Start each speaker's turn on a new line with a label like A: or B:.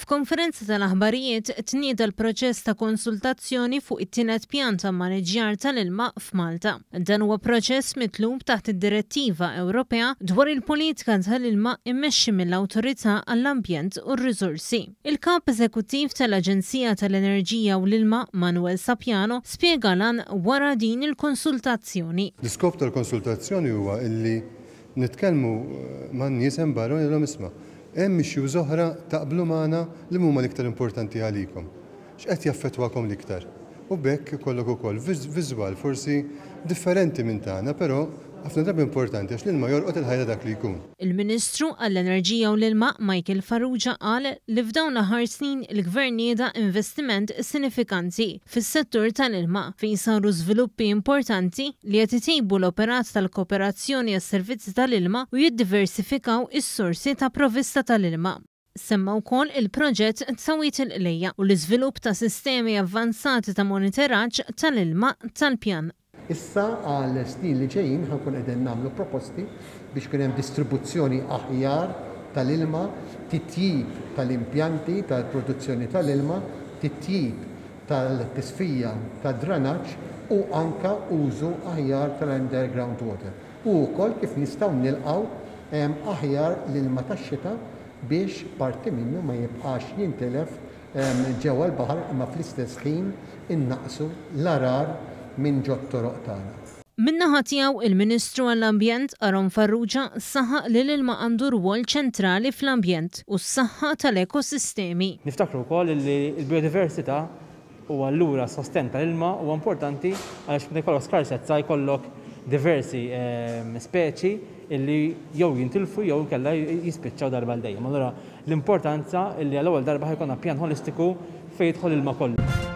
A: F'konferenza tal-aħbarijiet tnieda l-proċess ta' konsultazzjoni fuq it-tielet pjan ta' maniġjar tal-ilma f'Malta. Dan huwa proċess mitlub taħt id-Direttiva Ewropea dwar il-politika tal-ilma immexxi mill-Awtorità għall-Ambjent u r-Riżorsi. Il-Kap Eżekuttiv tal-Aġenzija tal-Enerġija u l-Ilma Manuel Sapjano spjega lan wara din il-konsultazzjoni.
B: L-iskop tal-konsultazzjoni huwa illi nitkellmu man nies hemm barra u nagħmluhom isma'. Hemm issues oħra taqblu magħna li huma l-iktar importanti għalikom. X'qed jaffettwakom l-iktar? U bekk ikollok ukoll viżwal forsi differenti minn tagħna, però ħafna drabi importanti għax l-ilma jorqod il-ħajja dak li jkun.
A: Il-Ministru għall-Enerġija u l-Ilma Michael Farrugia qal li f'dawn l-aħħar snin il-Gvern nieda investiment sinifikanti fis-settur tal-ilma fejn saru żviluppi importanti li qed itejbu l-operat tal-kooperazzjoni għas-servizzi tal-ilma u jiddiversifikaw is-sorsi ta' provvista tal-ilma. Semma wkoll il-proġett Tawit il-Qlejja u l-iżvilupp ta' sistemi avvanzati ta' monitoraġġ tal-ilma tal-pjan.
C: Issa għal snin li ġejjin ħankun qegħdin nagħmlu proposti biex kien hemm distribuzzjoni aħjar tal-ilma, titjib tal-impjanti tal-produzzjoni tal-ilma, titjib tal-tisfija tad-dranaġġ u anka użu aħjar tal-underground water. U wkoll kif nistgħu nilqgħu aħjar l-ilma tax-xita biex parti minnu ma jibqax jintelef ġewwa l-baħar imma fl-istess ħin innaqsu l-arar minn ġod toroq tagħna.
A: Min-naħa tiegħu il-Ministru għall-Ambjent Aron Farrugia saħaq li l-ilma għandu rwol ċentrali fl-ambjent u s-saħħa tal-ekosistemi.
D: Niftakru wkoll li l-biodiversità u allura sosten tal-ilma huwa importanti għaliex meta jkollok skarsezza jkollok diversi speċi illi jew jintilfu jew inkella jispiċċaw darba l dejjem. Allura l-importanza illi għall-ewwel darba ħajkonna pjan holistiku fejn jidħol ilma kollu.